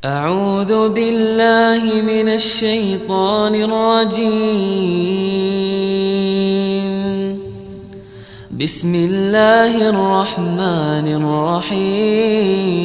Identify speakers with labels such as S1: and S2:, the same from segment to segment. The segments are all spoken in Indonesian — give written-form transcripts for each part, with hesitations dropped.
S1: أعوذ بالله من الشيطان الرجيم. بسم الله الرحمن الرحيم.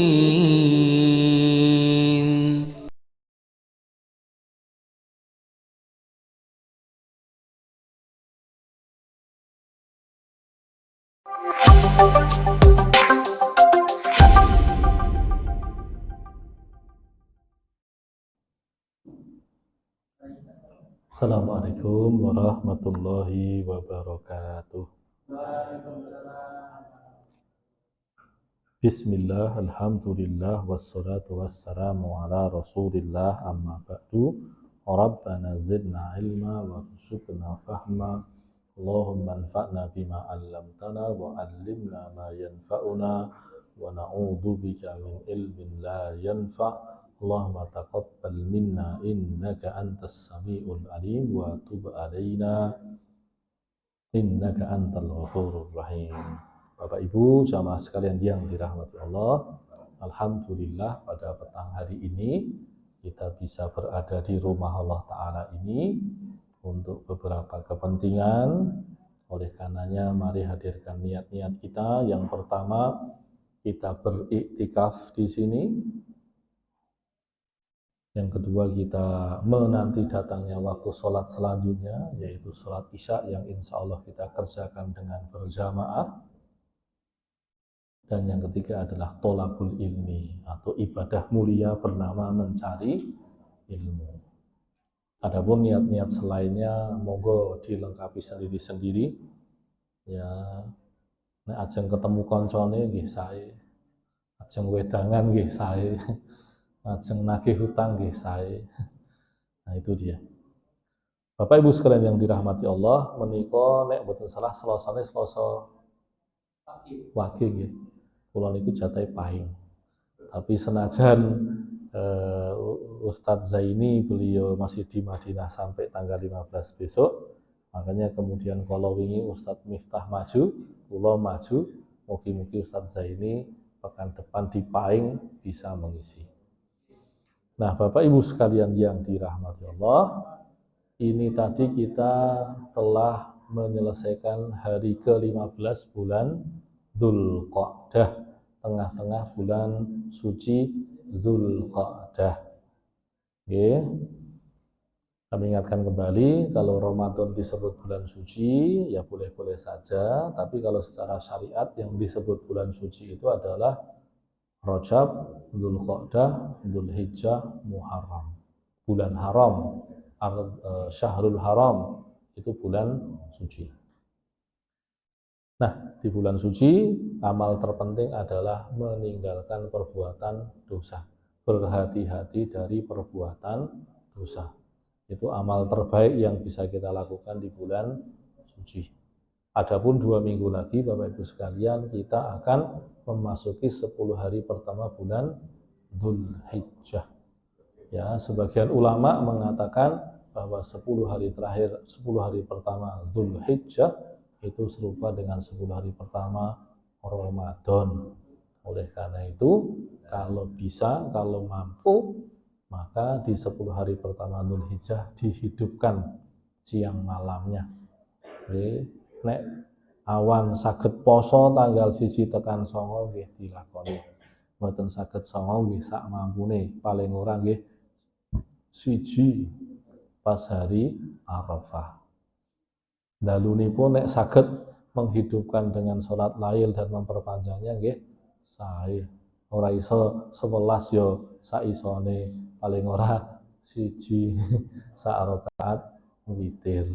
S2: Assalamualaikum warahmatullahi wabarakatuh. Bismillah, alhamdulillah, wassalatu wassalamu ala rasulillah, amma ba'du. Rabbana zidna ilma warzuqna fahma. Allahumma anfa'na bima 'allamtana wa 'allimna ma yanfa'una wa na'udzu bika min ilmin la yanfa'. Allahumma taqabbal minna innaka antas samiul alim wa tub alaina innaka antal ghafurur rahim. Bapak Ibu jamaah sekalian yang dirahmati Allah, alhamdulillah pada petang hari ini kita bisa berada di rumah Allah Ta'ala ini untuk beberapa kepentingan. Oleh karenanya mari hadirkan niat-niat kita. Yang pertama, kita beriktikaf di sini. Yang kedua, kita menanti datangnya waktu sholat selanjutnya, yaitu sholat isya yang insya Allah kita kerjakan dengan berjamaah. Dan yang ketiga adalah tholabul ilmi, atau ibadah mulia bernama mencari ilmu. Adapun niat-niat selainnya, monggo dilengkapi sendiri-sendiri. Ya, nek ajeng ketemu koncone nggih sae, ajeng wedangan nggih sae, ajeng nagih hutang nggih sae. Nah, itu dia. Bapak Ibu sekalian yang dirahmati Allah, menika nek mboten salah selosane Selasa Wage nggih. Kula niku jatahe pahing. Tapi senajan Ustadz Zaini beliau masih di Madinah sampai tanggal 15 besok, makanya kemudian kalau wingi Ustadz Miftah maju, kula maju, mugi-mugi Ustadz Zaini pekan depan di Pahing bisa mengisi. Nah, Bapak Ibu sekalian yang dirahmati Allah, ini tadi kita telah menyelesaikan hari ke-15 bulan Dzulqa'dah, tengah-tengah bulan suci Dzulqa'dah. Oke. Kami ingatkan kembali, kalau Ramadan disebut bulan suci, ya boleh-boleh saja, tapi kalau secara syariat yang disebut bulan suci itu adalah Rajab, Dzulqa'dah, Dzulhijjah, Muharram. Bulan haram, Syahrul Haram, itu bulan suci. Nah, di bulan suci, amal terpenting adalah meninggalkan perbuatan dosa. Berhati-hati dari perbuatan dosa. Itu amal terbaik yang bisa kita lakukan di bulan suci. Adapun 2 minggu lagi, Bapak Ibu sekalian, kita akan memasuki 10 hari pertama bulan Dzulhijjah. Ya, sebagian ulama mengatakan bahwa 10 hari terakhir, 10 hari pertama Dzulhijjah itu serupa dengan 10 hari pertama Ramadan. Oleh karena itu, kalau bisa, kalau mampu, maka di 10 hari pertama Dzulhijjah dihidupkan siang malamnya. Oke. Nek awan saged poso tanggal 1 tekan 9 nggih dilakoni. Mboten saged 9 nggih sak mampune, paling ora nggih 1 pas hari Arafah. Dalunipun nek saged menghidupkan dengan sholat lail dan memperpanjangnya nggih sae. Ora iso 11 ya sak isone, paling ora 1 sak rakaat witir.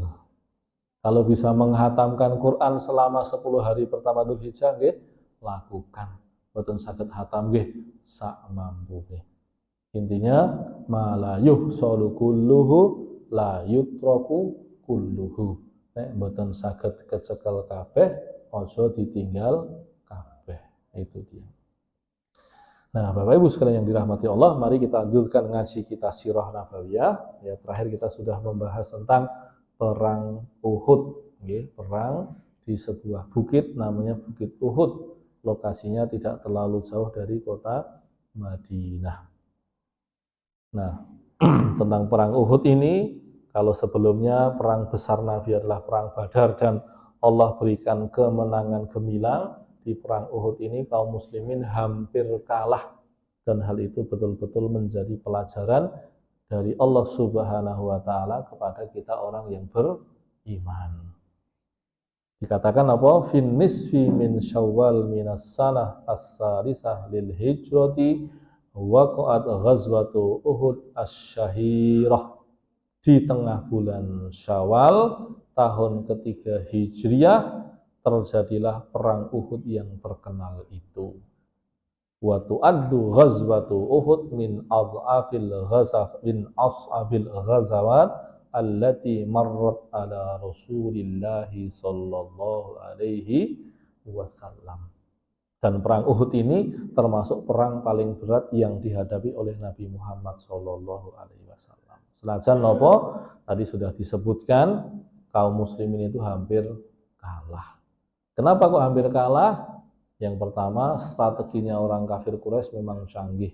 S2: Kalau bisa menghatamkan Quran selama 10 hari pertama Dzulhijjah nggih, lakukan. Mboten saged hatam nggih sak mampune. Intinya malayuh solu kulluhu la yutraku kulluhu. Nek mboten saged kecekel kabeh, aja ditinggal kabeh. Itu dia. Nah, Bapak Ibu sekalian yang dirahmati Allah, mari kita lanjutkan ngaji kita Sirah Nabawiyah. Ya, terakhir kita sudah membahas tentang perang Uhud, perang di sebuah bukit namanya Bukit Uhud. Lokasinya tidak terlalu jauh dari kota Madinah. Nah, tentang perang Uhud ini, kalau sebelumnya perang besar Nabi adalah perang Badar dan Allah berikan kemenangan gemilang, di perang Uhud ini kaum muslimin hampir kalah, dan hal itu betul-betul menjadi pelajaran dari Allah Subhanahu wa taala kepada kita orang yang beriman. Dikatakan apa? Fin nisfi min Syawal minas sanah as-salisah lil hijrati waqa'at ghazwatu Uhud asy-syahirah. Di tengah bulan Syawal tahun ketiga Hijriah terjadilah perang Uhud yang terkenal itu. Wa tu'addu ghazwatu Uhud min as'abil ghazawat allati marrat ala Rasulillah sallallahu alaihi wasallam. Dan perang Uhud ini termasuk perang paling berat yang dihadapi oleh Nabi Muhammad sallallahu alaihi wasallam. Senajan nopo tadi sudah disebutkan kaum muslimin itu hampir kalah. Kenapa kok hampir kalah? Yang pertama, strateginya orang kafir Quraisy memang canggih.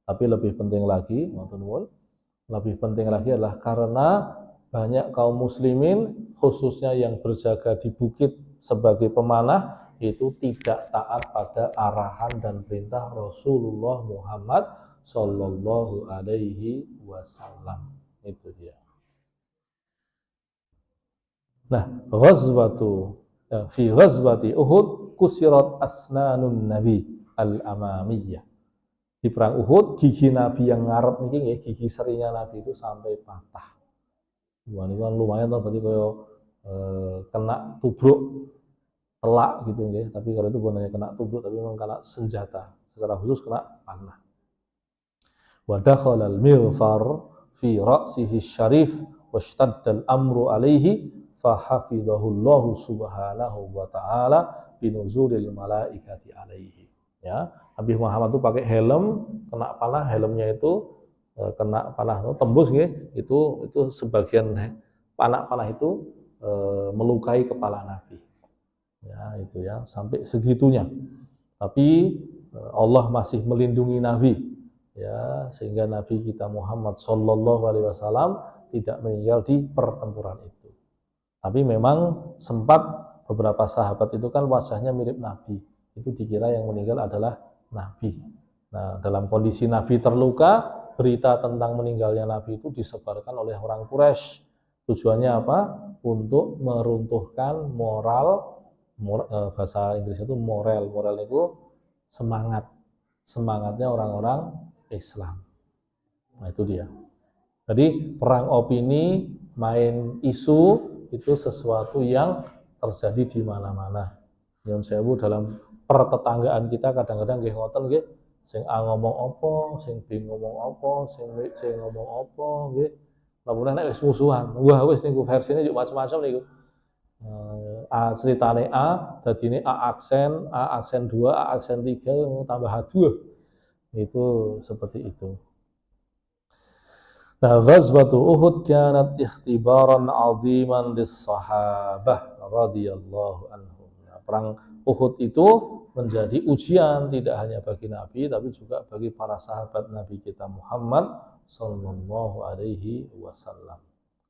S2: Tapi lebih penting lagi, lebih penting lagi adalah karena banyak kaum muslimin, khususnya yang berjaga di bukit sebagai pemanah, itu tidak taat pada arahan dan perintah Rasulullah Muhammad Sallallahu Alaihi Wasallam. Itu dia. Nah, fi ghazwati Uhud kusirat asnanun Nabi al-amamiyah. Di perang Uhud gigi Nabi yang ngarep niki nggih, gigi serinya Nabi itu sampai patah. Wah, ini kan lumayan tuh berarti kaya kena tubruk telak gitu nggih, tapi kalau itu bukan hanya kena tubruk tapi memang kena senjata, secara khusus kena panah. Wa dakhala al-mighfar fi ra'sihi syarif washtadda al-amru alaihi fahafidhahullahu subhanahu wa ta'ala binuzulil malaikati alaihi. Ya, Nabi Muhammad itu pakai helm, kena panah, helmnya itu kena panah itu tembus nggih, itu sebagian panah itu melukai kepala Nabi. Ya, itu ya, sampai segitunya. Tapi Allah masih melindungi Nabi, ya, sehingga Nabi kita Muhammad sallallahu alaihi wasallam tidak meninggal di pertempuran itu. Tapi memang sempat beberapa sahabat itu kan wajahnya mirip Nabi, itu dikira yang meninggal adalah Nabi. Nah, dalam kondisi Nabi terluka, berita tentang meninggalnya Nabi itu disebarkan oleh orang Quraisy. Tujuannya apa? Untuk meruntuhkan moral, bahasa Inggrisnya itu moral itu semangatnya orang-orang Islam. Nah, itu dia. Jadi perang opini, main isu itu sesuatu yang terjadi di mana-mana. Nyuwun sewu dalam pertetanggaan kita kadang-kadang nggih ngoten nggih, sing A ngomong apa, sing B ngomong apa, sing C ngomong apa nggih. Lamun nek wis musuhan, wah wis niku versine yo macam-macam niku. A ceritane A, dadine A aksen 2, A aksen 3 tambah H2. Itu seperti itu. Nah, ghazwatu Uhud kanat ikhtibaran 'aziman lis-sahabah radhiyallahu anhum. Nah, perang Uhud itu menjadi ujian tidak hanya bagi Nabi tapi juga bagi para sahabat Nabi kita Muhammad sallallahu alaihi wasallam.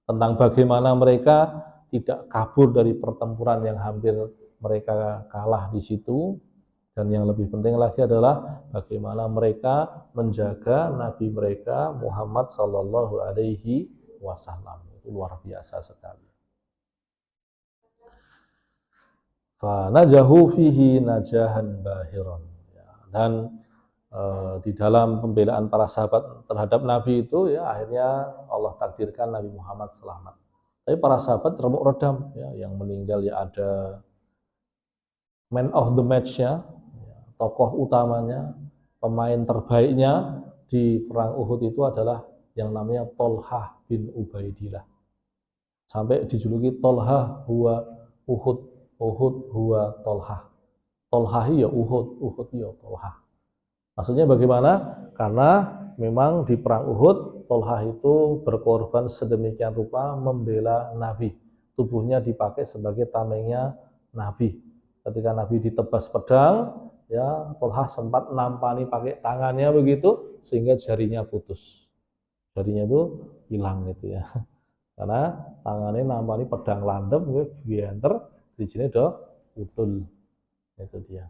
S2: Tentang bagaimana mereka tidak kabur dari pertempuran yang hampir mereka kalah di situ. Dan yang lebih penting lagi adalah bagaimana mereka menjaga Nabi mereka Muhammad Sallallahu Alaihi Wasallam. Itu luar biasa sekali. Fanajahu fihi najahan bahiron. Dan di dalam pembelaan para sahabat terhadap Nabi itu ya akhirnya Allah takdirkan Nabi Muhammad selamat. Tapi para sahabat remuk redam ya, yang meninggal ya ada man of the match-nya, tokoh utamanya, pemain terbaiknya di perang Uhud itu adalah yang namanya Tolhah bin Ubaidillah. Sampai dijuluki Tolhah huwa Uhud, Uhud huwa Tolhah. Tolhah ya Uhud, Uhud ya Tolhah. Maksudnya bagaimana? Karena memang di perang Uhud, Tolhah itu berkorban sedemikian rupa membela Nabi. Tubuhnya dipakai sebagai tamengnya Nabi. Ketika Nabi ditebas pedang, ya Tolhah sempat nampani pakai tangannya begitu sehingga jarinya putus. jarinya itu hilang gitu ya. Karena tangannya nampani pedang landep, bienter, di sini udah utul, itu dia.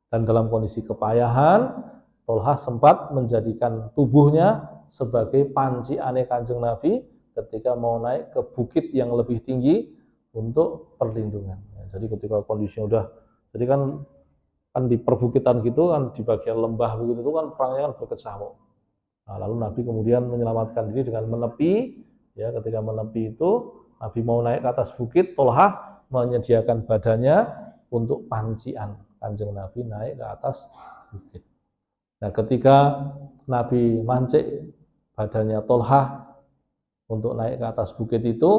S2: Dan dalam kondisi kepayahan, Tolha sempat menjadikan tubuhnya sebagai panciane Kanjeng Nabi ketika mau naik ke bukit yang lebih tinggi untuk perlindungan. Jadi ketika kondisinya udah, jadi kan di perbukitan gitu kan, di bagian lembah begitu itu kan perangnya kan berkecamuk. Nah, lalu Nabi kemudian menyelamatkan diri dengan menepi. Ya, ketika menepi itu Nabi mau naik ke atas bukit, Tolha menyediakan badannya untuk pancian Kanjeng Nabi naik ke atas bukit. Nah, ketika Nabi mancik badannya Tolha untuk naik ke atas bukit itu,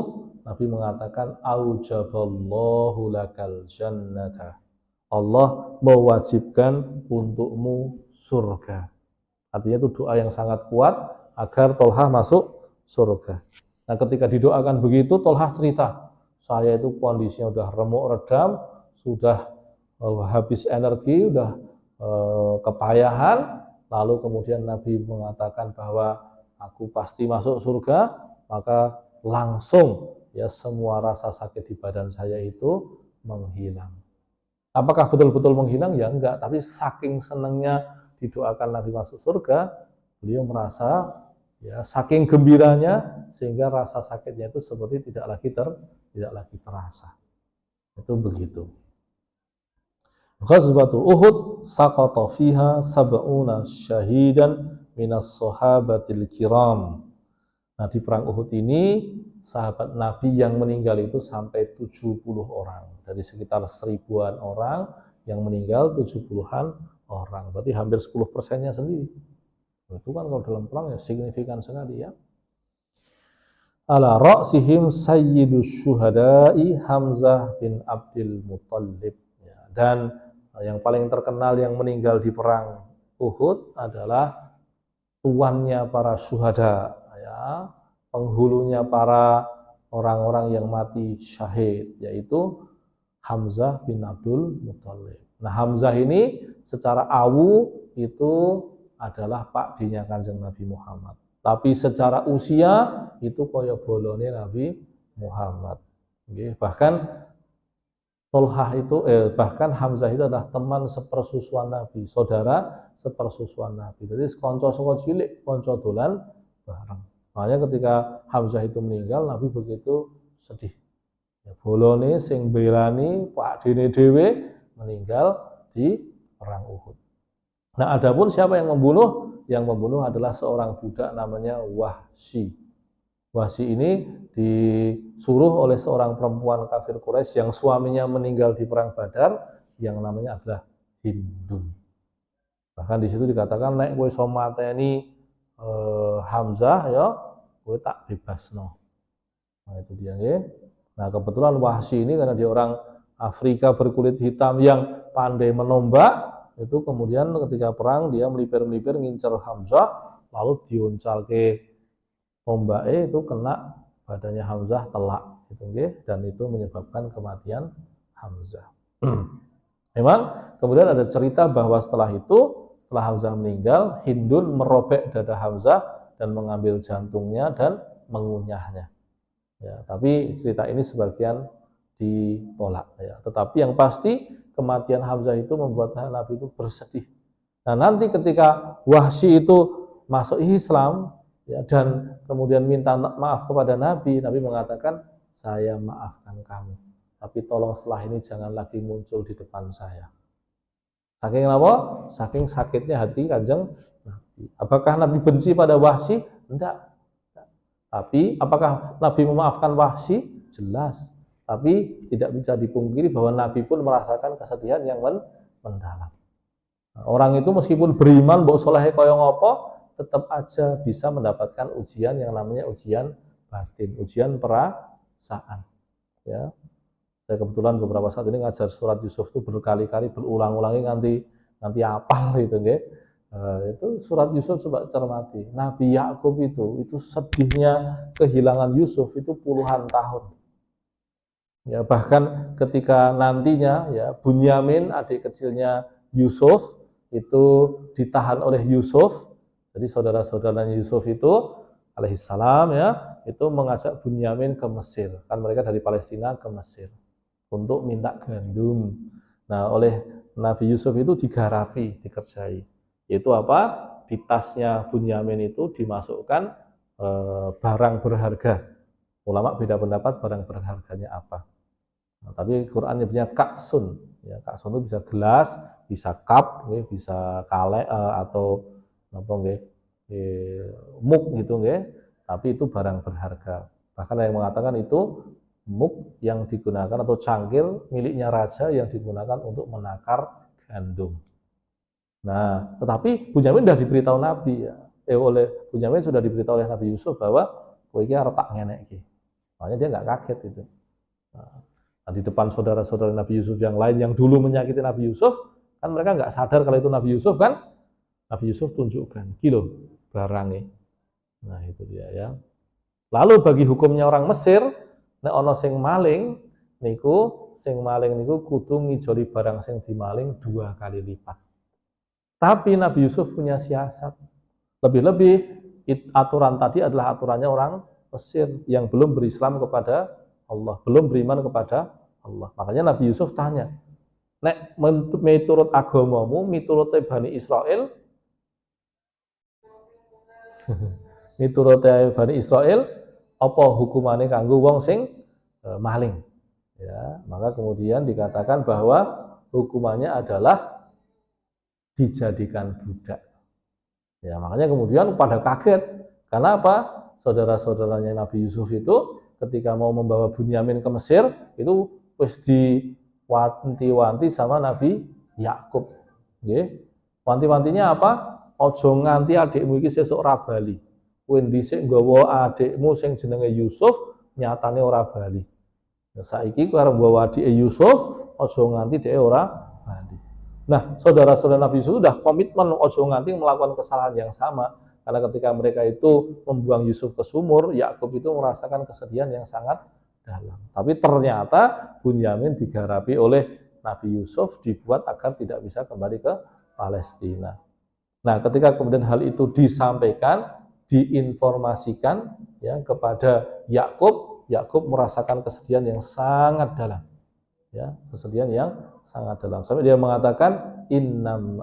S2: Nabi mengatakan aujaballahu lakal jannata. Allah mewajibkan untukmu surga. Artinya itu doa yang sangat kuat agar Tolha masuk surga. Nah, ketika didoakan begitu, Tolha cerita, saya itu kondisinya udah remuk redam, sudah habis energi, udah kepayahan, lalu kemudian Nabi mengatakan bahwa aku pasti masuk surga, maka langsung ya semua rasa sakit di badan saya itu menghilang. Apakah betul-betul menghilang? Ya enggak, tapi saking senangnya didoakan Nabi masuk surga, beliau merasa ya saking gembiranya sehingga rasa sakitnya itu seperti tidak lagi terasa. Itu begitu. Ghazwatu Uhud saqata fiha sab'una syahidan minas sahabatil kiram. Nah, di perang Uhud ini sahabat Nabi yang meninggal itu sampai 70 orang. Dari sekitar 1000-an orang yang meninggal 70-an orang. Berarti hampir 10%-nya sendiri. Itu kan kalau dalam perang ya signifikan sekali ya. Ala ra'sihim sayyidus syuhada'i Hamzah bin Abdul Muttalib. Ya, dan yang paling terkenal yang meninggal di perang Uhud adalah tuannya para syuhada, ya, penghulunya para orang-orang yang mati syahid, yaitu Hamzah bin Abdul Muttalib. Nah, Hamzah ini secara awu itu adalah pakdinya Kanjeng Nabi Muhammad. Tapi secara usia itu kaya bolone Nabi Muhammad. Bahkan Tolha itu, bahkan Hamzah itu adalah teman sepersusuan Nabi, saudara sepersusuan Nabi. Jadi konco saka cilik, konco dolan bareng. Makanya ketika Hamzah itu meninggal, Nabi begitu sedih. Ya, bolone sing belani Pak Dene dhewe meninggal di perang Uhud. Nah, adapun siapa yang membunuh? Yang membunuh adalah seorang budak namanya Wahsy. Wahsy ini disuruh oleh seorang perempuan kafir Quraisy yang suaminya meninggal di perang Badar yang namanya adalah Hindun. Bahkan di situ dikatakan nek kowe iso mateni Hamzah ya kowe tak bebasno. Nah, itu dia nggih. Nah, kebetulan Wahsy ini karena dia orang Afrika berkulit hitam yang pandai menombak, itu kemudian ketika perang dia melipir-melipir ngincer Hamzah lalu diuncalke tombaknya itu kena badannya Hamzah telak gitu, dan itu menyebabkan kematian Hamzah. Memang kemudian ada cerita bahwa setelah Hamzah meninggal, Hindun merobek dada Hamzah dan mengambil jantungnya dan mengunyahnya. Ya, tapi cerita ini sebagian ditolak. Ya. Tetapi yang pasti kematian Hamzah itu membuat Nabi itu bersedih. Nah, nanti ketika Wahsy itu masuk Islam, ya, dan kemudian minta maaf kepada Nabi mengatakan, saya maafkan kamu, tapi tolong setelah ini jangan lagi muncul di depan saya. Saking apa? Saking sakitnya hati Kanjeng Nabi. Apakah Nabi benci pada Wahsy? Enggak. Tapi apakah Nabi memaafkan Wahsy? Jelas. Tapi tidak bisa dipungkiri bahwa Nabi pun merasakan kesedihan yang mendalam. Orang itu meskipun beriman, mbok soleh kaya ngopo, tetap aja bisa mendapatkan ujian yang namanya ujian batin, ujian perasaan. Ya, saya kebetulan beberapa saat ini ngajar surat Yusuf itu berkali-kali berulang-ulangi nanti apal gitu, nggih. Itu surat Yusuf coba cermati. Nabi Yakub itu sedihnya kehilangan Yusuf itu puluhan tahun. Ya, bahkan ketika nantinya ya Bunyamin adik kecilnya Yusuf itu ditahan oleh Yusuf. Jadi saudara-saudaranya Yusuf itu alaihissalam ya, itu mengajak Bunyamin ke Mesir. Kan mereka dari Palestina ke Mesir untuk minta gandum. Nah, oleh Nabi Yusuf itu digarapi, dikerjai. Yaitu apa? Di tasnya Bunyamin itu dimasukkan barang berharga. Ulama beda pendapat barang berharganya apa. Nah, tapi Quran nyebutnya kaksun. Ya, kaksun itu bisa gelas, bisa cup, bisa kaleng atau apa nggih, mug gitu nggih. Tapi itu barang berharga. Bahkan ada yang mengatakan itu mug yang digunakan atau cangkir miliknya raja yang digunakan untuk menakar gandum. Nah, tetapi Bunyamin sudah diberitahu Nabi ya. Oleh Bunyamin sudah diberitahu oleh Nabi Yusuf bahwa kowe iki arep tak ngenek iki. Makanya dia nggak kaget itu. Nah, di depan saudara-saudara Nabi Yusuf yang lain yang dulu menyakiti Nabi Yusuf, kan mereka nggak sadar kalau itu Nabi Yusuf kan. Nabi Yusuf tunjukkan, kilo barangnya. Nah, itu dia ya. Lalu bagi hukumnya orang Mesir, nek ana sing maling niku kudu ngijoli barang sing dimaling 2 kali lipat. Tapi Nabi Yusuf punya siasat. Lebih-lebih aturan tadi adalah aturannya orang Mesir yang belum berislam kepada Allah, belum beriman kepada Allah. Makanya Nabi Yusuf tanya, nek miturut agamamu, miturut Bani Israel, miturut Bani Israel, apa hukumannya kanggo wong sing maling? Ya, maka kemudian dikatakan bahwa hukumannya adalah dijadikan budak. Ya, makanya kemudian pada kaget. Karena apa? Saudara-saudaranya Nabi Yusuf itu ketika mau membawa Bunyamin ke Mesir, itu wis diwanti-wanti sama Nabi Yakub. Nggih. Wanti-wantinya apa? Ojo nganti adikmu iki sesuk ora bali. Kowe dhisik nggawa adikmu sing jenenge Yusuf, nyatane ora bali. Nah, saiki kowe arep nggawa adike Yusuf, ojo nganti dhek ora bali. Nah, saudara-saudara Nabi Yusuf sudah komitmen ojo nganti melakukan kesalahan yang sama. Karena ketika mereka itu membuang Yusuf ke sumur, Yakub itu merasakan kesedihan yang sangat dalam. Tapi ternyata Bunyamin digarapi oleh Nabi Yusuf dibuat agar tidak bisa kembali ke Palestina. Nah, ketika kemudian hal itu disampaikan, diinformasikan ya kepada Yakub, Yakub merasakan kesedihan yang sangat dalam. Ya, kesedihan yang sangat dalam. Sampai dia mengatakan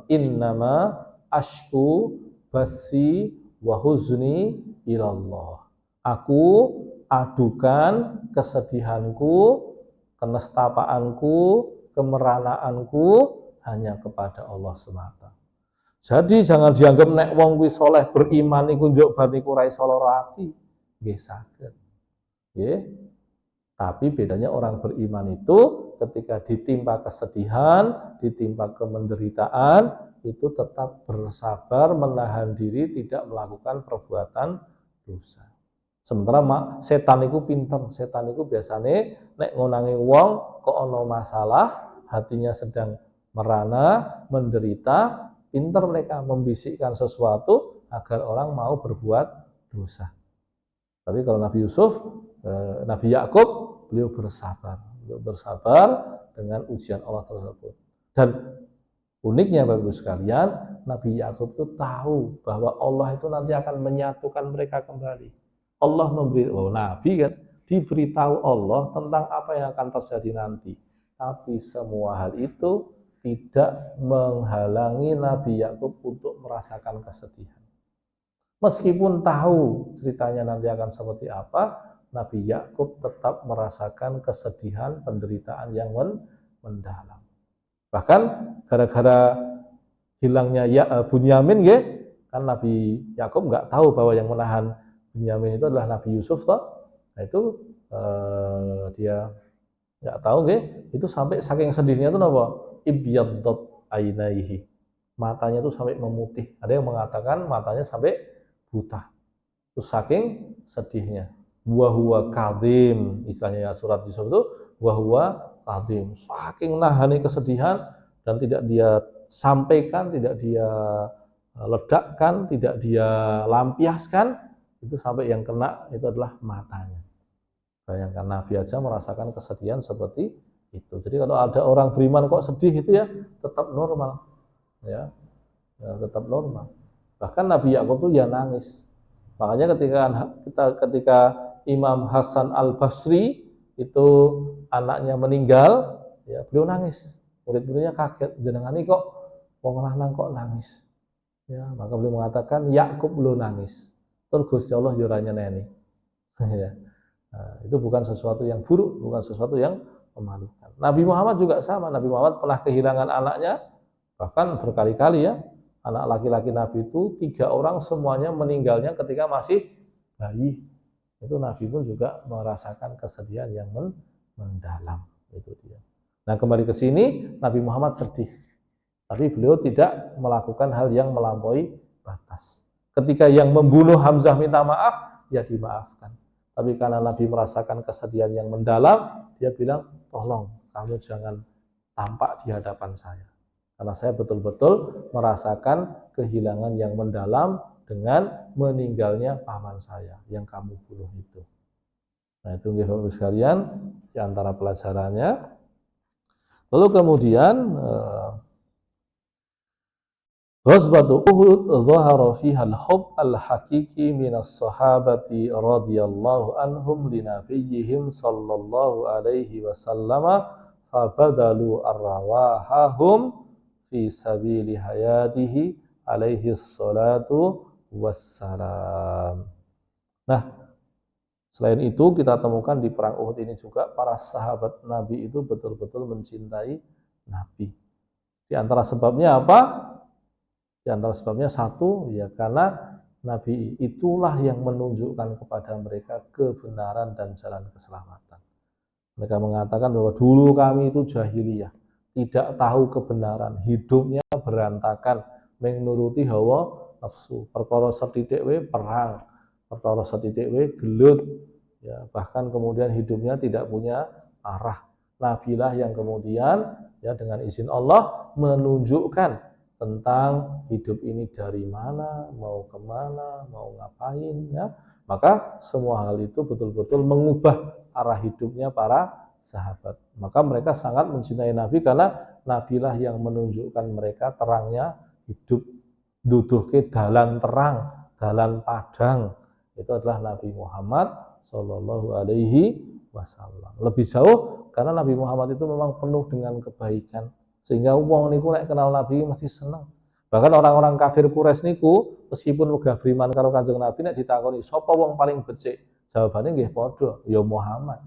S2: innama ashku basi wa huzni ilallah. Aku adukan kesedihanku, kenestapaanku, kemeranaanku hanya kepada Allah semata. Jadi jangan dianggap nek wong kuwi saleh beriman iku njuk bar niku ra iso lara ati. Nggih saged. Nggih. Tapi bedanya orang beriman itu ketika ditimpa kesedihan, ditimpa kemenderitaan, itu tetap bersabar, menahan diri, tidak melakukan perbuatan dosa. Sementara setan itu pinter, setan itu biasanya nek ngonangi wong kok ono masalah, hatinya sedang merana, menderita, pinter mereka membisikkan sesuatu agar orang mau berbuat dosa. Tapi kalau Nabi Yusuf, Nabi Yakub, beliau bersabar dengan ujian Allah tersebut. Dan uniknya Bapak Ibu sekalian, Nabi Yakub itu tahu bahwa Allah itu nanti akan menyatukan mereka kembali. Allah Nabi kan diberitahu Allah tentang apa yang akan terjadi nanti. Tapi semua hal itu tidak menghalangi Nabi Yakub untuk merasakan kesedihan. Meskipun tahu ceritanya nanti akan seperti apa, Nabi Yakub tetap merasakan kesedihan, penderitaan yang mendalam. Bahkan gara-gara hilangnya Bunyamin, ya, kan Nabi Yakub nggak tahu bahwa yang menahan Bunyamin itu adalah Nabi Yusuf, toh. Nah itu dia nggak tahu, ya. Itu sampai saking sedihnya itu apa? Ibyaddat ainaihi. Matanya itu sampai memutih. Ada yang mengatakan matanya sampai buta. Terus saking sedihnya. Wahuwa kadhim, istilahnya surat Yusuf itu wahuwa kadhim. Saking nahani kesedihan dan tidak dia sampaikan, tidak dia ledakkan, tidak dia lampiaskan, itu sampai yang kena itu adalah matanya. Bayangkan Nabi aja merasakan kesedihan seperti itu. Jadi kalau ada orang beriman kok sedih itu ya tetap normal. Ya tetap normal. Bahkan Nabi Yakub itu ya nangis. Makanya ketika Imam Hasan Al-Basri itu anaknya meninggal, ya beliau nangis. Murid-muridnya kaget, jenengan ini kok wong lanang kok nangis. Ya, maka beliau mengatakan Yakub lo nangis. Tur Gusti Allah yo ora nyeneni. Ya. Nah, itu bukan sesuatu yang buruk, bukan sesuatu yang memalukan. Nabi Muhammad juga sama. Nabi Muhammad pernah kehilangan anaknya, bahkan berkali-kali ya. Anak laki-laki Nabi itu 3 orang semuanya meninggalnya ketika masih bayi. Itu Nabi pun juga merasakan kesedihan yang mendalam. Itu dia. Nah kembali ke sini, Nabi Muhammad sedih. Tapi beliau tidak melakukan hal yang melampaui batas. Ketika yang membunuh Hamzah minta maaf, ya dimaafkan. Tapi karena Nabi merasakan kesedihan yang mendalam, dia bilang, tolong kamu jangan tampak di hadapan saya. Karena saya betul-betul merasakan kehilangan yang mendalam dengan meninggalnya paman saya yang kamu bunuh itu. Nah itu Bapak-Ibu sekalian, di antara pelajarannya. Lalu kemudian Ghazwatu Uhud dhahara fiha al-hubb al-haqiqi minas sahabati radhiyallahu anhum li nabiyyihim sallallahu alaihi wasallam fabadalu arwahahum fi sabili hayatihi alaihi salatu wassalam. Nah, selain itu kita temukan di perang Uhud ini juga para sahabat Nabi itu betul-betul mencintai Nabi. Di antara sebabnya apa? Di antara sebabnya satu, ya karena Nabi itulah yang menunjukkan kepada mereka kebenaran dan jalan keselamatan. Mereka mengatakan bahwa dulu kami itu jahiliyah, tidak tahu kebenaran, hidupnya berantakan, menuruti hawa nafsu, perkara sethithik we perang, perkara sethithik we gelut, ya bahkan kemudian hidupnya tidak punya arah. Nabilah yang kemudian ya dengan izin Allah menunjukkan tentang hidup ini dari mana, mau kemana, mau ngapain, ya. Maka semua hal itu betul-betul mengubah arah hidupnya para sahabat. Maka mereka sangat mencintai Nabi karena Nabilah yang menunjukkan mereka terangnya hidup, duduhke dalan terang, dalan padang. Itu adalah Nabi Muhammad Shallallahu Alaihi Wasallam. Lebih jauh karena Nabi Muhammad itu memang penuh dengan kebaikan, sehingga wong niku nek kenal Nabi mesti senang. Bahkan orang-orang kafir Quraisy niku meskipun wegah beriman karo Kanjeng Nabi nek ditakoni sapa wong paling becik, jawabannya nggih padha, ya Muhammad.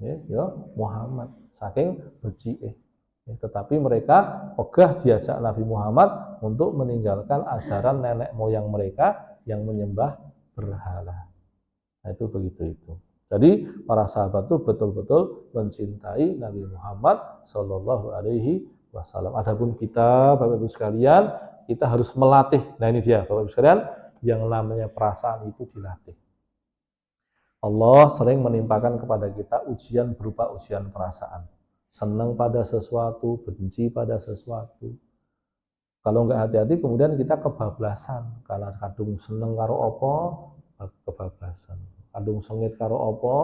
S2: Ya Muhammad, saking becike. Tetapi mereka ogah diajak Nabi Muhammad untuk meninggalkan ajaran nenek moyang mereka yang menyembah berhala. Nah itu begitu itu. Jadi para sahabat itu betul-betul mencintai Nabi Muhammad Shallallahu Alaihi Wasallam. Adapun kita, Bapak-Ibu sekalian, kita harus melatih. Nah ini dia, Bapak-Ibu sekalian, yang namanya perasaan itu dilatih. Allah sering menimpakan kepada kita ujian berupa ujian perasaan. Senang pada sesuatu, benci pada sesuatu. Kalau nggak hati-hati, kemudian kita kebablasan. Karena kadung seneng karo opo, kebablasan. Kadung sengit karo opo,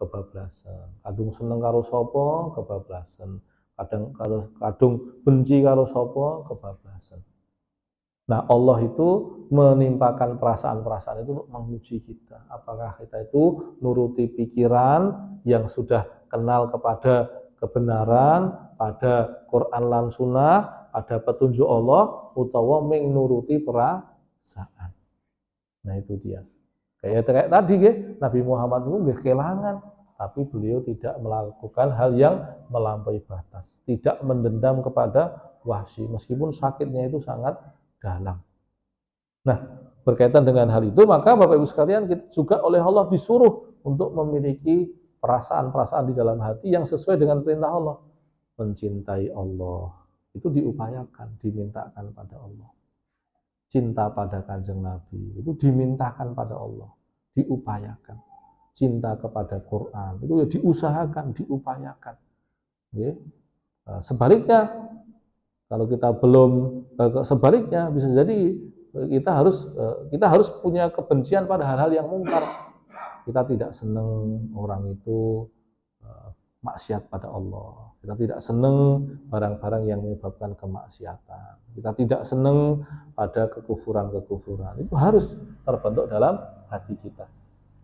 S2: kebablasan. Kadung seneng karo sopo, kebablasan. Kadung benci karo sopo, kebablasan. Nah Allah itu menimpakan perasaan-perasaan itu untuk menguji kita. Apakah kita itu nuruti pikiran yang sudah kenal kepada kebenaran, pada Quran lan Sunnah, ada petunjuk Allah, utawa nuruti perasaan. Nah itu dia. Kayak tadi Nabi Muhammad itu nggih kelangan, tapi beliau tidak melakukan hal yang melampaui batas, tidak mendendam kepada Wahsy, meskipun sakitnya itu sangat dalam. Nah, berkaitan dengan hal itu, maka Bapak Ibu sekalian, kita juga oleh Allah disuruh untuk memiliki perasaan-perasaan di dalam hati yang sesuai dengan perintah Allah. Mencintai Allah, itu diupayakan, dimintakan pada Allah. Cinta pada Kanjeng Nabi, itu dimintakan pada Allah, diupayakan. Cinta kepada Quran, itu ya diusahakan, diupayakan. Sebaliknya, kalau kita belum, sebaliknya bisa jadi kita harus punya kebencian pada hal-hal yang mungkar. Kita tidak senang orang itu maksiat pada Allah. Kita tidak senang barang-barang yang menyebabkan kemaksiatan. Kita tidak senang pada kekufuran-kekufuran. Itu harus terbentuk dalam hati kita.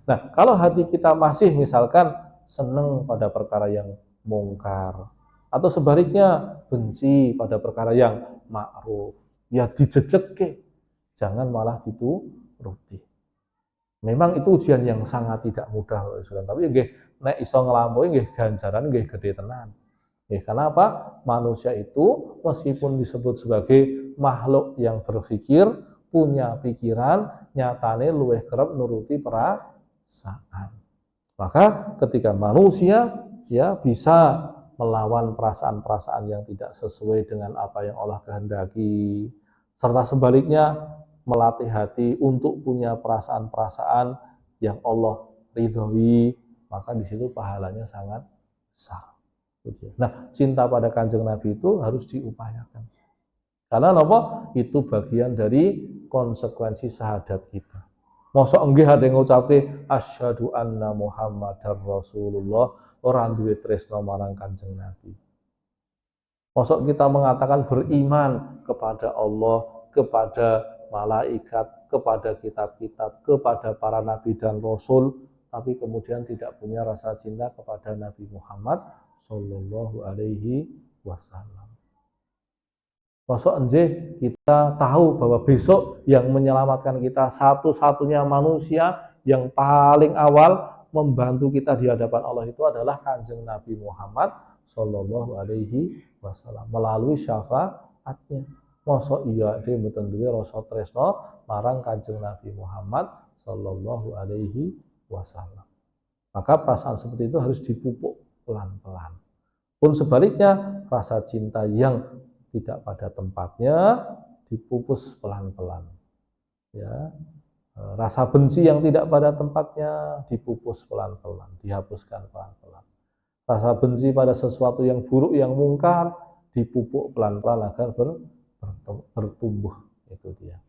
S2: Nah, kalau hati kita masih misalkan senang pada perkara yang mungkar, atau sebaliknya benci pada perkara yang ma'ruf, ya dijejek ke, jangan malah dituruti. Memang itu ujian yang sangat tidak mudah, tapi nggih nek iso nglampaui nggih ganjaran nggih gede tenan. Nggih, kenapa? Manusia itu meskipun disebut sebagai makhluk yang berpikir, punya pikiran, nyatane luwih kerep nuruti perasaan. Maka ketika manusia ya bisa melawan perasaan-perasaan yang tidak sesuai dengan apa yang Allah kehendaki, serta sebaliknya melatih hati untuk punya perasaan-perasaan yang Allah ridhoi, maka di situ pahalanya sangat besar. Nah, cinta pada Kanjeng Nabi itu harus diupayakan. Karena apa? Itu bagian dari konsekuensi syahadat kita. Mosok enggih ada ngucapke asyhadu anna Muhammadar Rasulullah ora duwe tresna marang Kanjeng Nabi. Mosok kita mengatakan beriman kepada Allah, kepada malaikat, kepada kitab-kitab, kepada para nabi dan rasul, tapi kemudian tidak punya rasa cinta kepada Nabi Muhammad Sallallahu Alaihi Wasallam. Mosok enjih kita tahu bahwa besok yang menyelamatkan kita satu-satunya manusia yang paling awal membantu kita di hadapan Allah itu adalah Kanjeng Nabi Muhammad Sallallahu Alaihi Wasallam melalui syafaatnya. Mosok iya dhewe mboten duwe rasa tresna marang Kanjeng Nabi Muhammad Sallallahu Alaihi Wasallam. Maka perasaan seperti itu harus dipupuk pelan-pelan. Pun sebaliknya, rasa cinta yang tidak pada tempatnya dipupus pelan-pelan. Ya, rasa benci yang tidak pada tempatnya dipupus pelan-pelan, dihapuskan pelan-pelan. Rasa benci pada sesuatu yang buruk, yang mungkar, dipupuk pelan-pelan agar bertumbuh. Itu dia.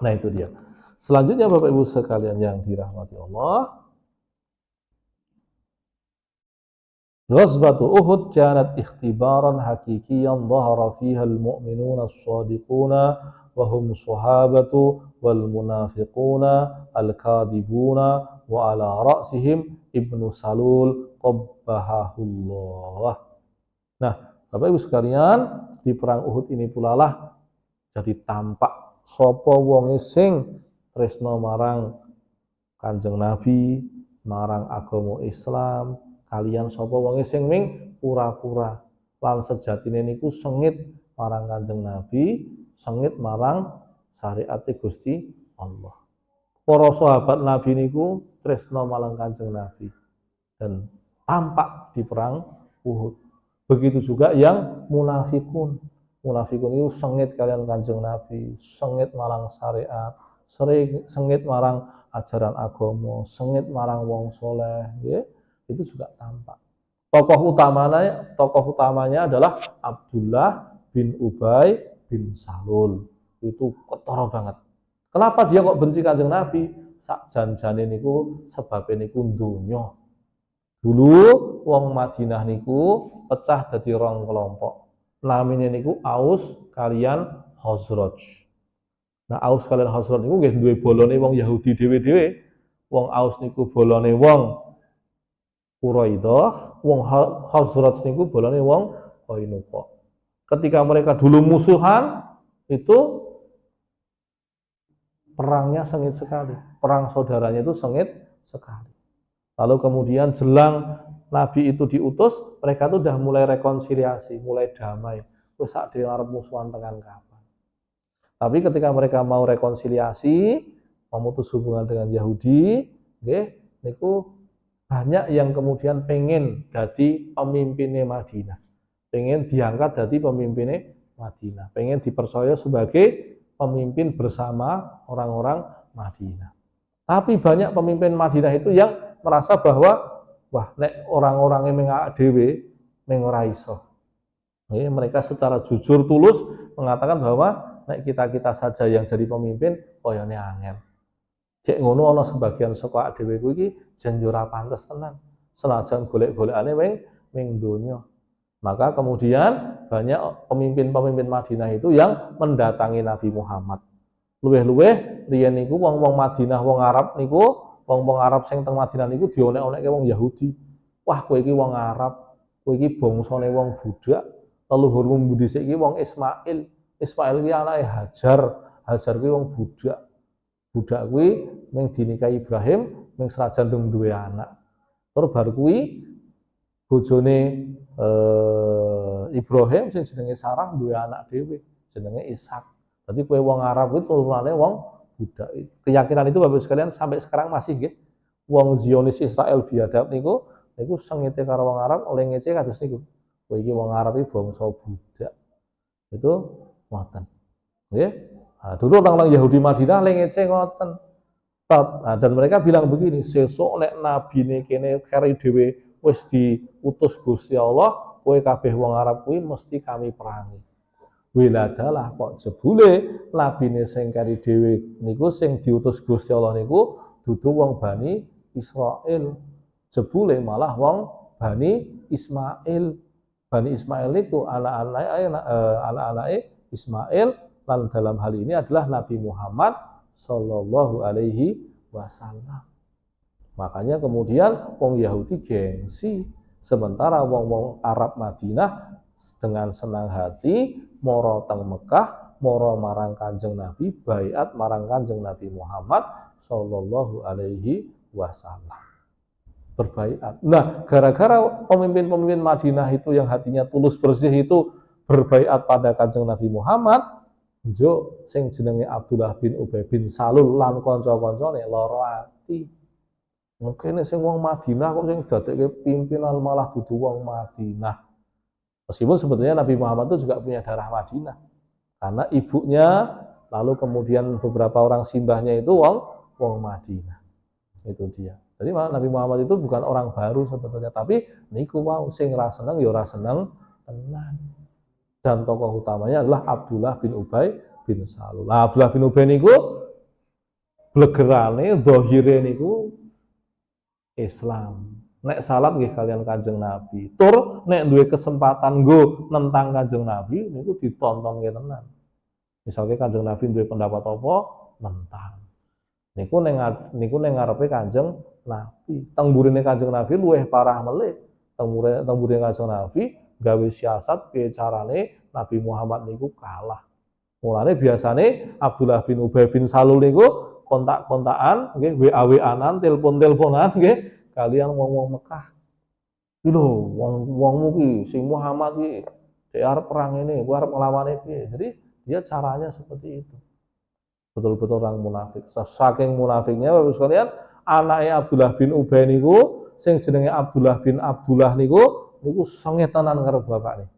S2: Nah, itu dia. Selanjutnya Bapak Ibu sekalian yang dirahmati Allah, Ghazwatu Uhud kanat ikhtibaran hakikiyan dhahara fiha al-mu'minuna as-sadiquna wa hum sahabatu wal munafiquna al-kadibuna wa ala ra'sihim Ibnu Salul qabbahahullah. Nah, Bapak Ibu sekalian, di perang Uhud ini pula lah jadi tampak sapa wonge sing tresna marang Kanjeng Nabi, marang agama Islam, kalian sapa wonge sing ming pura-pura lan sejatine niku sengit marang Kanjeng Nabi, sengit marang syariat Gusti Allah. Para sahabat Nabi niku tresna marang Kanjeng Nabi dan tampak di perang Uhud. Begitu juga yang munafikun. Munafikun itu sengit kalian Kanjeng Nabi, sengit marang syariat, sengit marang ajaran agama, sengit marang wong soleh, ya. Itu juga tampak. Tokoh utamanya adalah Abdullah bin Ubay bin Salul. Itu ketara banget. Kenapa dia kok benci Kanjeng Nabi? Sak janjane niku sebabe niku donya. Dulu wong Madinah niku pecah dadi rong kelompok. Namine niku Aus kalian Khazraj. Nah, Aus kalian Khazraj niku nggih duwe bolone wong Yahudi dhewe-dhewe. Wong Aus niku bolone wong Quraidah, wong Khazraj niku bolane wong Qainuqa. Ketika mereka dulu musuhan, itu perangnya sengit sekali. Perang saudaranya itu sengit sekali. Lalu kemudian jelang Nabi itu diutus, mereka itu sudah mulai rekonsiliasi, mulai damai. Wis sak dhewe arep musuhan tekan kapan. Tapi ketika mereka mau rekonsiliasi, memutus hubungan dengan Yahudi, nggih, niku banyak yang kemudian pengen jadi pemimpinnya Madinah, pengen diangkat jadi pemimpinnya Madinah, pengen dipercaya sebagai pemimpin bersama orang-orang Madinah. Tapi banyak pemimpin Madinah itu yang merasa bahwa wah, nek orang-orangnya mengak dewe mengora iso. Mereka secara jujur tulus mengatakan bahwa nek kita saja yang jadi pemimpin, koyone angel. Cek ngono ana sebagian saka dhewe kuwi iki jan yo ora pantes tenan. Senajan golek-golekane wing ning donya. Maka kemudian banyak pemimpin-pemimpin Madinah itu yang mendatangi Nabi Muhammad. Luweh-luweh riyen niku wong-wong Madinah, wong Arab niku, wong-wong Arab sing teng Madinah niku dionek-onekke wong Yahudi. Wah, kowe iki wong Arab, kowe iki bangsane wong budak. Leluhurmu dhisik iki wong Ismail. Ismail iki anake Hajar. Hajar kuwi wong budak. Budak kuwi mung dinikahi Ibrahim, mung senajan duwe anak. Terus bar kuwi bojone Ibrahim sing jenenge Sarah duwe anak dhewe jenenge Ishak. Dadi kowe wong Arab kuwi turunane wong budak. Keyakinan itu Bapak sekalian sampai sekarang masih nggih. Wong Zionis Israel biadab niku sengite karo wong Arab oleh ngece kados niku. Kowe iki wong Arab iki bangsa budak. Itu ngoten. Nggih. Nah, dulu orang-orang Yahudi Madinah le ngece ngoten. Nah, dan mereka bilang begini, sesuk nek nabine kene keri dhewe wis diutus Gusti Allah, kowe kabeh wong Arab kuwi mesti kami perangi. Wiladalah kok jebule nabine sing keri dhewe niku sing diutus Gusti Allah niku dudu wong Bani Israil. Jebule malah wong Bani Ismail. Bani Ismail niku anak-anake Ismail dan dalam hal ini adalah Nabi Muhammad Sallallahu Alaihi Wasallam. Makanya kemudian wong Yahudi gengsi, sementara wong-wong Arab Madinah dengan senang hati moro teng Mekah, moro marang Kanjeng Nabi, baiat marang Kanjeng Nabi Muhammad Sallallahu Alaihi Wasallam. Berbaiat. Nah, gara-gara pemimpin-pemimpin Madinah itu yang hatinya tulus bersih itu berbaiat pada Kanjeng Nabi Muhammad, njo sing jenenge Abdullah bin Ubay bin Salul lan kanca-kancane lara ati. Mungkin sing wong Madinah kok sing dadekke pimpinan malah dudu wong Madinah. Meskipun sebetulnya Nabi Muhammad itu juga punya darah Madinah. Karena ibunya lalu kemudian beberapa orang simbahnya itu wong Madinah. Itu dia. Jadi Nabi Muhammad itu bukan orang baru sebetulnya, tapi niku wau sing ra seneng ya ora seneng tenan. Dan tokoh utamanya adalah Abdullah bin Ubay bin Salul. Nah, Abdullah bin Ubay niku blegerane zahire niku Islam. Nek salam nggih kalian Kanjeng Nabi. Tur nek duwe kesempatan nggo nentang Kanjeng Nabi niku ditontonke tenan. Misalnya Kanjeng Nabi duwe pendapat apa, nentang. Niku ning ngarepe Kanjeng Nabi. Teng burine Kanjeng Nabi luwih parah melih. Teng burine Kanjeng Nabi gawe siasat piye carane Nabi Muhammad niku kalah. Mulane biasane Abdullah bin Ubay bin Salul niku kontak-kontakan nggih, WA-WA-an, telepon-teleponan nggih kalian wong-wong Mekah. Iki lho, wong-wongmu ki sing Muhammad ki dhek arep perang ini, kowe arep nglawane piye. Jadi dia caranya seperti itu. Betul-betul orang munafik. Saking munafiknya Bapak sekalian, anaknya Abdullah bin Ubay niku sing jenenge Abdullah bin Abdullah niku sengit tenan karo bapakne.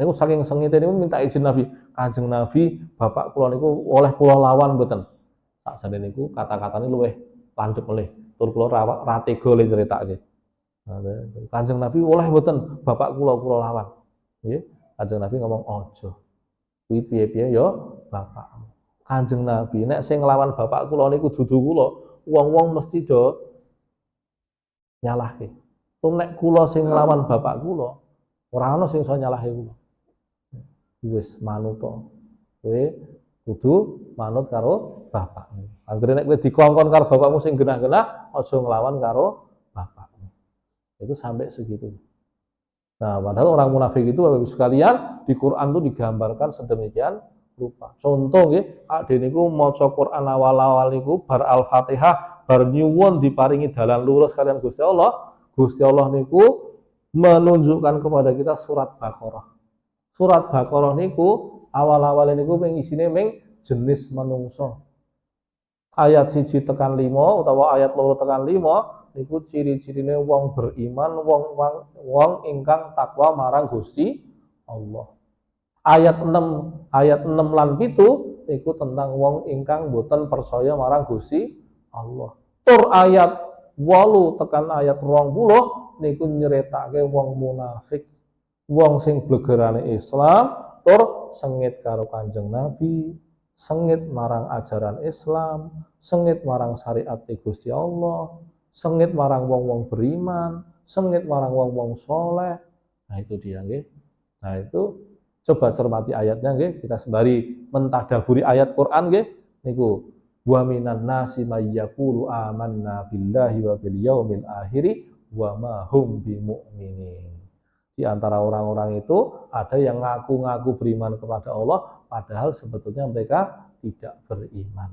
S2: Niku saking sengite niku minta izin Nabi, Kanjeng Nabi, bapak kula niku oleh kula lawan mboten. Sakjane niku kata-katane luwih landhep melih. Tur kula ra tega le critake. Kanjeng Nabi oleh mboten bapak kula lawan. Nggih, Kanjeng Nabi ngomong aja. Kuwi piye-piye ya bapakmu. Kanjeng Nabi nek sing nglawan bapak kula niku dudu kula, wong-wong mesti do nyalahke. Tuh nek kula sing nglawan bapak kula, ora ana sing iso nyalahke kula. Wis manut to. Kowe kudu manut karo bapakmu. Anggere nek kowe dikongkon karo bapakmu sing genah-genah, aja nglawan karo bapakmu. Itu sampai segitu. Nah, padahal orang munafik itu Bapak Ibu sekalian di Quran itu digambarkan sedemikian rupa. Contoh nggih, ade niku maca Quran awal-awal niku bar Al-Fatihah, bar nyuwun diparingi dalan lurus kalian Gusti Allah. Gusti Allah niku menunjukkan kepada kita surat Baqarah. Surat Baqarah niku awal-awal niku ping isine ming jenis manungsa. Ayat 1 tekan 5 utawa ayat 2 tekan 5 niku ciri-cirine wong beriman, wong ingkang takwa marang Gusti Allah. Ayat 6 lan 7 niku tentang wong ingkang boten percaya marang Gusti Allah. Tur ayat 8 tekan ayat 20 niku nyeritake wong munafik, wong sing blegerane Islam tur sengit karo Kanjeng Nabi, sengit marang ajaran Islam, sengit marang syariat Gusti Allah, sengit marang wong-wong beriman, sengit marang wong-wong soleh. Nah itu dia nggih. Nah itu coba cermati ayatnya nggih, kita sembari mentadaburi ayat Quran nggih niku. Wa minan nasi may yaqulu amanna billahi wa bil yaumil akhir wa ma hum bimumin. Di antara orang-orang itu ada yang ngaku-ngaku beriman kepada Allah padahal sebetulnya mereka tidak beriman.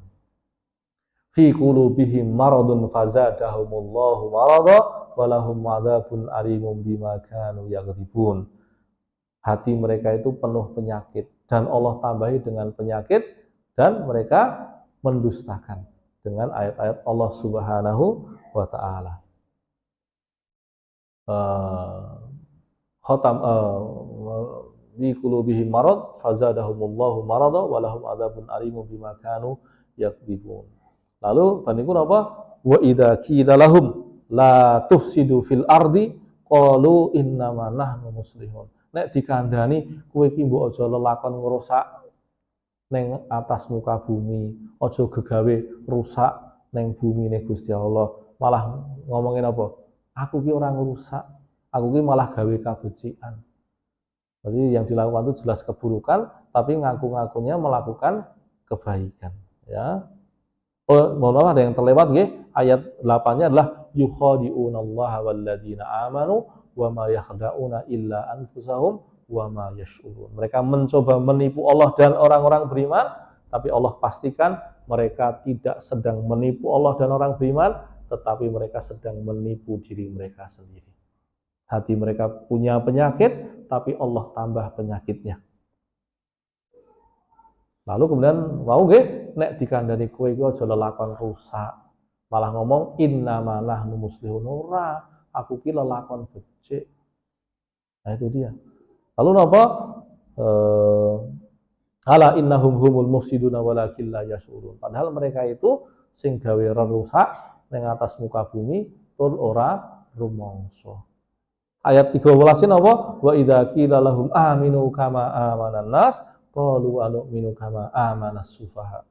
S2: Fi qulubihim maradun fazadahumullahu marada walahum adzabun alimun bima kanu yakdzibun. Hati mereka itu penuh penyakit dan Allah tambahi dengan penyakit dan mereka mendustakan dengan ayat-ayat Allah Subhanahu wa taala. Khatam bi qulubihim marad fazadahumullahu marada walahum adzabun alimun bima kanu yakdzibun. Lalu baniku apa? Wa idza qila lahum la tufsidu fil ardi qalu innama nahnu muslihun. Nek dikandani kowe iki mbok aja lelakon ngrusak ning atas muka bumi, aja gegawe rusak ning bumine Gusti Allah. Malah ngomongin apa? Aku ki ora ngrusak, aku ki malah gawe kabecikan. Jadi yang dilakukan itu jelas keburukan, tapi ngaku-ngakunya melakukan kebaikan. Ya. Oh, mohon maaf ada yang terlewat nggih. Ayat 8-nya adalah yukhadi'unallaha walladzina amanu wa ma yakhda'una illa anfusahum wa ma yash'urun. Mereka mencoba menipu Allah dan orang-orang beriman, tapi Allah pastikan mereka tidak sedang menipu Allah dan orang beriman, tetapi mereka sedang menipu diri mereka sendiri. Hati mereka punya penyakit, tapi Allah tambah penyakitnya. Lalu kemudian mau nggih nek dikandani kowe iku aja lelakon rusak, malah ngomong innama nahnu muslihun, ora, aku ki lelakon becik. Nah itu dia. Lalu napa? Ala innahum humul mufsiduna walakin la yashurun. Padahal mereka itu sing gawe rusak ning atas muka bumi tur ora rumangsa. Ayat 13 napa? Wa idza qila lahum aminu kama amanan nas qalu anu'minu kama amanas sufaha.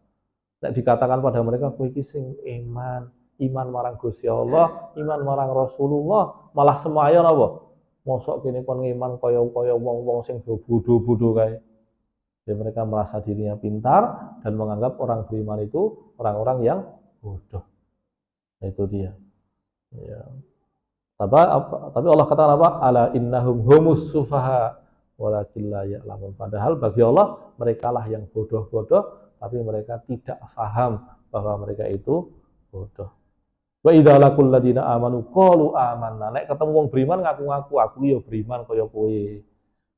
S2: Nek dikatakan pada mereka kowe iki sing iman marang Gusti Allah, iman marang Rasulullah, malah semaya napa? Mosok kene kon iman kaya wong-wong sing bodho-bodho kae. Ya, mereka merasa dirinya pintar dan menganggap orang beriman itu orang-orang yang bodoh. Itu dia. Ya. Tapi Allah katakan apa? Ala innahum humus sufaha walakin la ya'lamun. Padahal bagi Allah mereka lah yang bodoh-bodoh, tapi mereka tidak paham bahwa mereka itu bodoh. Wa idza laqul ladina amanu qalu amanna. Nek ketemu wong beriman ngaku-ngaku aku ya beriman kaya kowe.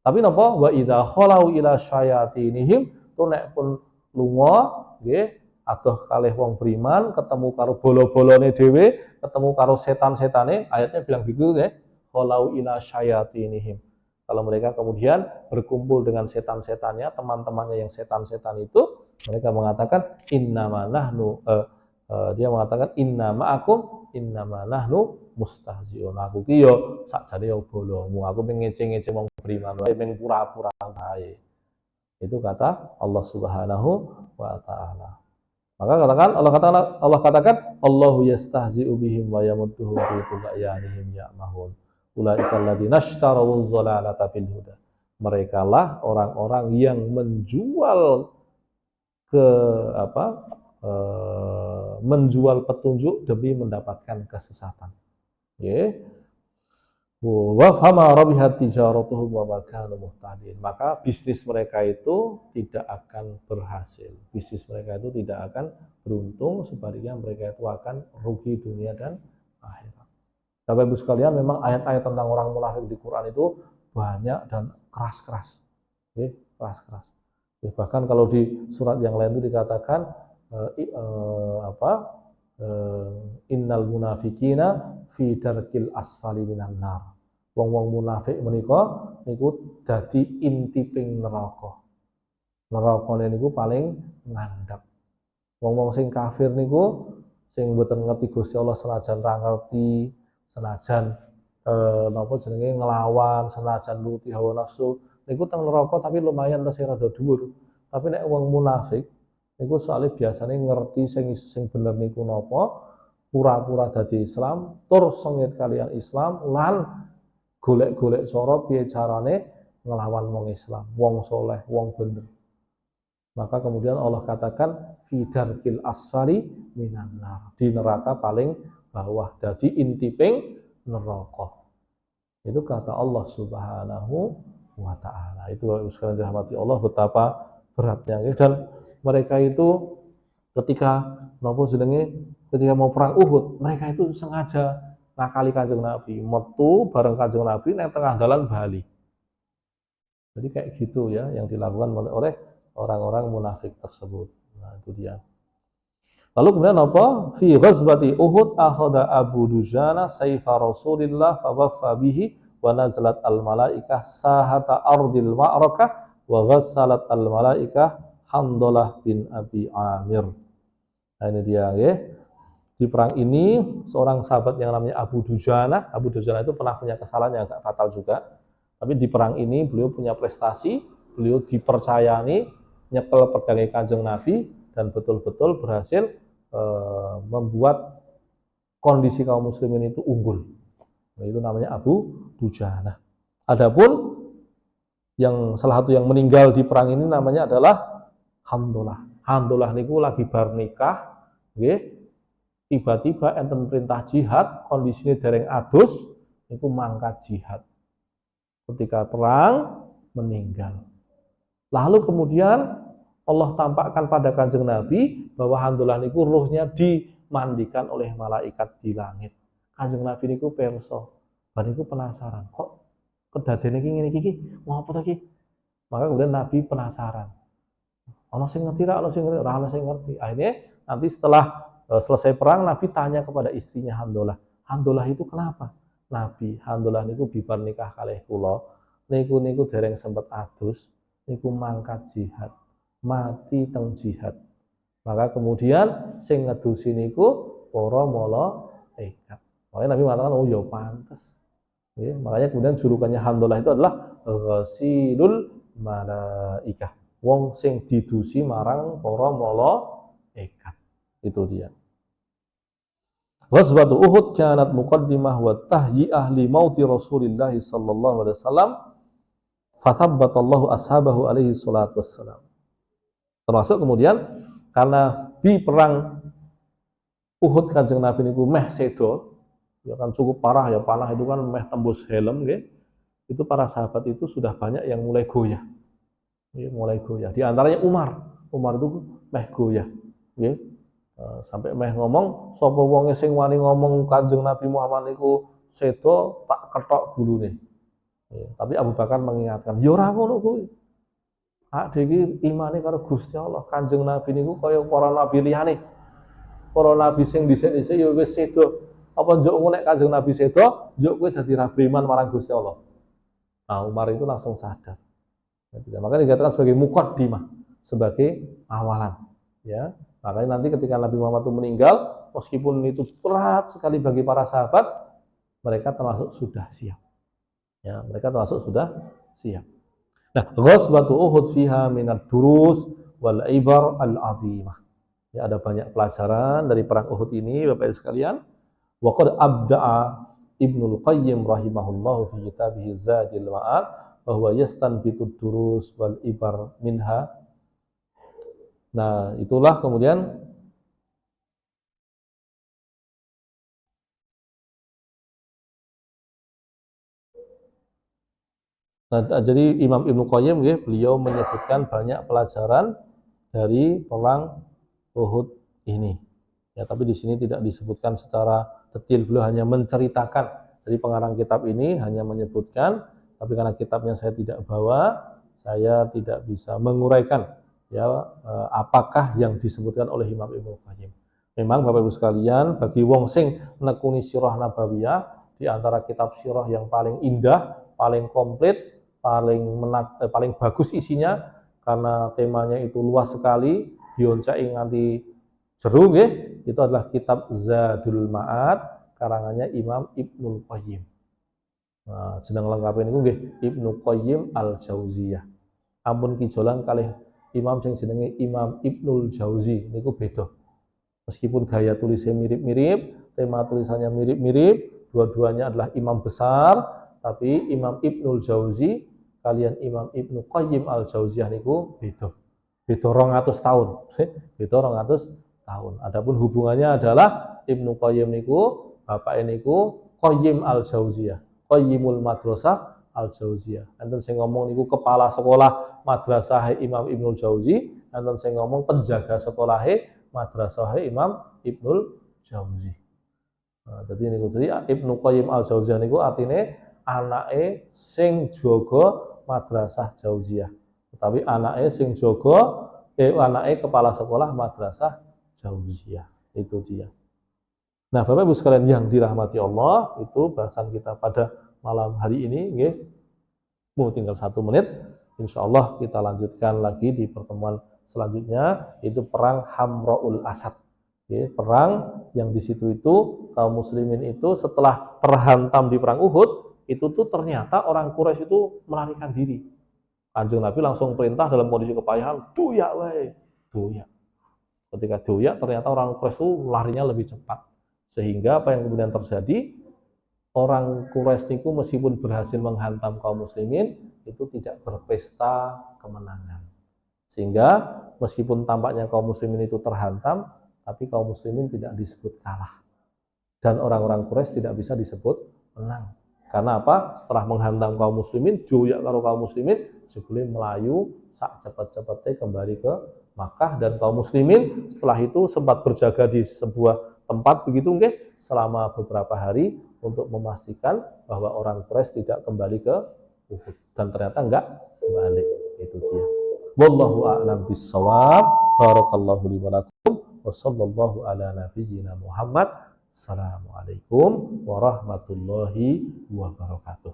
S2: Tapi napa wa idza khalau ila syayatinihim to nek pun lunga nggih adoh kalih wong beriman ketemu karo bolo-bolone dhewe, ketemu karo setan-setane, ayatnya bilang begitu nggih, khalau ila syayatinihim. Kalau mereka kemudian berkumpul dengan setan-setannya, teman-temannya yang setan-setan itu, mereka mengatakan innama nahnu dia mengatakan innama nahnu mustahzi'un. Aku ki yo sakjane yo bolomu, aku ngece-ngece wong beriman wae, mung pura-pura wae. Itu kata Allah Subhanahu wa taala. Maka Allah katakan Allahu yastahzi'u bihim wa yamudduhum fi tughyanihim ya'mahun. Ulaikal ladzina ishtarawu dhalalata bil huda. Mereka lah orang-orang yang menjual menjual petunjuk demi mendapatkan kesesatan. Nggih. Wa fama rabihat tijaratuhum wa ma kanu muhtadin. Maka bisnis mereka itu tidak akan berhasil. Bisnis mereka itu tidak akan beruntung, sebaliknya mereka itu akan rugi dunia dan akhirat. Bapak Ibu sekalian, memang ayat-ayat tentang orang munafik di Quran itu banyak dan keras-keras. Keras-keras. Bahkan kalau di surat yang lain itu dikatakan innal munafiqina fi darkil asfali minan nar. Wong-wong munafik menika niku dadi intiping neraka. Nerakane niku paling ngandhap. Wong-wong sing kafir niku sing mboten ngerti Gusti Allah, senajan ra ngerti, senajan nglawan, senajan nuruti hawa nafsu, niku teng neraka tapi lumayan tesih rada dhuwur. Tapi nek wong munafik niku soalnya biasanya ngerti sing bener niku napa, pura-pura dadi Islam, tur sengit kalian Islam lan golek-golek cara piye carane ngelawan wong Islam, wong soleh, wong bener. Maka kemudian Allah katakan fi darkil asfali minan nar, di neraka paling bawah, dadi intiping neraka. Itu kata Allah Subhanahu wa taala. Itu sekalian dirahmati Allah betapa beratnya. Dan mereka itu ketika ketika mau perang Uhud, mereka itu sengaja nakali Kanjeng Nabi, metu bareng Kanjeng Nabi nang tengah dalan bali. Jadi kayak gitu ya yang dilakukan oleh orang-orang munafik tersebut. Nah, itu dia. Lalu kemudian apa? Fi ghazwati Uhud akhadha Abu Dujana sayfa Rasulillah fa waffa bihi wa nazalat al-malaikah sahata ardil ma'rakah wa ghassalat al-malaikah Hamdalah bin Abi Amir. Nah, ini dia ya. Di perang ini seorang sahabat yang namanya Abu Dujana itu pernah punya kesalahan yang agak fatal juga. Tapi di perang ini beliau punya prestasi, beliau dipercayai nyekel pedangnya Kanjeng Nabi dan betul-betul berhasil membuat kondisi kaum muslimin itu unggul. Nah, itu namanya Abu Dujana. Adapun yang salah satu yang meninggal di perang ini namanya adalah Hamdalah. Hamdalah niku lagi bar nikah, nggih. Tiba-tiba enten perintah jihad, kondisinya dereng adus, niku mangkat jihad. Ketika perang meninggal. Lalu kemudian Allah tampakkan pada Kanjeng Nabi bahwa Hamdalah niku ruhnya dimandikan oleh malaikat di langit. Kanjeng Nabi niku pirsa, bar niku penasaran, kok kedadene iki ngene iki, ngopo to iki? Maka kemudian Nabi penasaran. Ana sing ngerti ra, ana sing ngerti, ora ana sing ngerti. Akhirnya nanti setelah selesai perang Nabi tanya kepada istrinya Hamdalah. Hamdalah itu kenapa? Nabi, Hamdalah niku bibar nikah kalih kula. Niku dereng sempet adus, niku mangkat jihad. Mati teng jihad. Maka kemudian sing ngedusi niku para malaikat. Makanya Nabi mengatakan, oh ya pantes. Ya, makanya kemudian julukannya Hamdalah itu adalah ghasilul malaikah. Wong sing didusi marang para malaikat. Itu dia. Ghazwatu Uhud kanat muqaddimah wa tahyi'ah li mauti Rasulillah sallallahu alaihi wasallam fa thabbatallahu ashabahu alaihi salatu wassalam. Termasuk kemudian karena di perang Uhud Kanjeng Nabi niku meh sedo, ya kan cukup parah ya, panah itu kan meh tembus helm nggih. Itu para sahabat itu sudah banyak yang mulai goyah. Ya, mulai goyah. Di antaranya Umar. Umar itu meh goyah, nggih. Sampai meh ngomong sapa wonge sing wani ngomong Kanjeng Nabi Muhammad niku sedo tak ketok gulune. Ya, tapi Abu Bakar mengingatkan, ya ora ngono kuwi. Ade iki imane karo Gusti Allah. Kanjeng Nabi niku kaya para nabi liyane. Para nabi sing dhisik-dhisik ya wis sedo. Apa njuk ngono nek Kanjeng Nabi sedo, njuk kowe dadi ra beriman marang Gusti Allah. Nah, Umar itu langsung sadar. Maka dikatakan sebagai muqaddimah, sebagai awalan, ya. Makanya nanti ketika Nabi Muhammad itu meninggal, meskipun itu berat sekali bagi para sahabat, mereka termasuk sudah siap. Ya, mereka termasuk sudah siap. Nah, ghazwatu Uhud fiha minad durus wal ibar al azimah. Ya, ada banyak pelajaran dari perang Uhud ini, Bapak Ibu sekalian. Wa qad abda'a Ibnul Qayyim rahimahullahu fi kitabih Zadil Ma'ad bahwa yastanbitud durus wal ibar minha. Nah, itulah kemudian jadi Imam Ibnu Qayyim beliau menyebutkan banyak pelajaran dari perang Uhud ini. Ya, tapi di sini tidak disebutkan secara detail, beliau hanya menceritakan. Jadi pengarang kitab ini hanya menyebutkan, tapi karena kitabnya saya tidak bawa, saya tidak bisa menguraikan ya apakah yang disebutkan oleh Imam Ibnu Qayyim. Memang Bapak Ibu sekalian, bagi wong sing nekuni sirah nabawiyah, di antara kitab sirah yang paling indah, paling komplit, paling bagus isinya, karena temanya itu luas sekali, dioncai nganti seru nggih, itu adalah kitab Zadul Ma'ad karangannya Imam Ibnul Qayyim. Nah, jeneng lengkapnya niku nggih Ibnu Qayyim Al-Jauziyah. Ampun kijolan kalih imam sing jenenge Imam Ibnul Jauzi niku beda. Meskipun gaya tulisnya mirip-mirip, tema tulisannya mirip-mirip, dua-duanya adalah imam besar, tapi Imam Ibnul Jauzi kalian Imam Ibnu Qayyim al-Jauziyah niku beda 200 tahun. Beda 200 tahun. Adapun hubungannya adalah Ibnu Qayyim niku bapak niku Qayyim al-Jauziyah, Qayyimul Madrasah al-Jauziyah. Enten sing ngomong niku kepala sekolah madrasah Imam Ibnul Jauzi, enten sing ngomong penjaga sekolah madrasah Imam Ibnul Jauzi. Nah, jadi niku Ibnu Qayyim al-Jauziyah niku artine anake sing jaga madrasah Jauziyah. Tapi anake sing jaga anake kepala sekolah madrasah Jauziyah. Itu dia. Nah, Bapak Ibu sekalian yang dirahmati Allah, itu bahasan kita pada malam hari ini nggih. Mau tinggal 1 menit. Insyaallah kita lanjutkan lagi di pertemuan selanjutnya, itu perang Hamraul Asad. Nggih, perang yang di situ itu kaum muslimin itu setelah terhantam di perang Uhud, itu tuh ternyata orang Quraisy itu melarikan diri. Kanjeng Nabi langsung perintah dalam kondisi kepayahan, doyak wae, doyak. Ketika doyak ternyata orang Quraisy itu larinya lebih cepat. Sehingga apa yang kemudian terjadi? Orang Quraisy itu meskipun berhasil menghantam kaum muslimin, itu tidak berpesta kemenangan. Sehingga meskipun tampaknya kaum muslimin itu terhantam, tapi kaum muslimin tidak disebut kalah. Dan orang-orang Quraisy tidak bisa disebut menang. Karena apa? Setelah menghantam kaum muslimin, doyak karo kaum muslimin, jebule melayu sak cepet-cepetnya kembali ke Makkah, dan kaum muslimin setelah itu sempat berjaga di sebuah tempat begitu nggih selama beberapa hari untuk memastikan bahwa orang Quraisy tidak kembali ke Uhud, dan ternyata enggak kembali. Itu dia. Wallahu a'lam bissawab. Barakallahu li wa lakum wa sallallahu ala nabiyyina Muhammad. Assalamualaikum warahmatullahi wabarakatuh.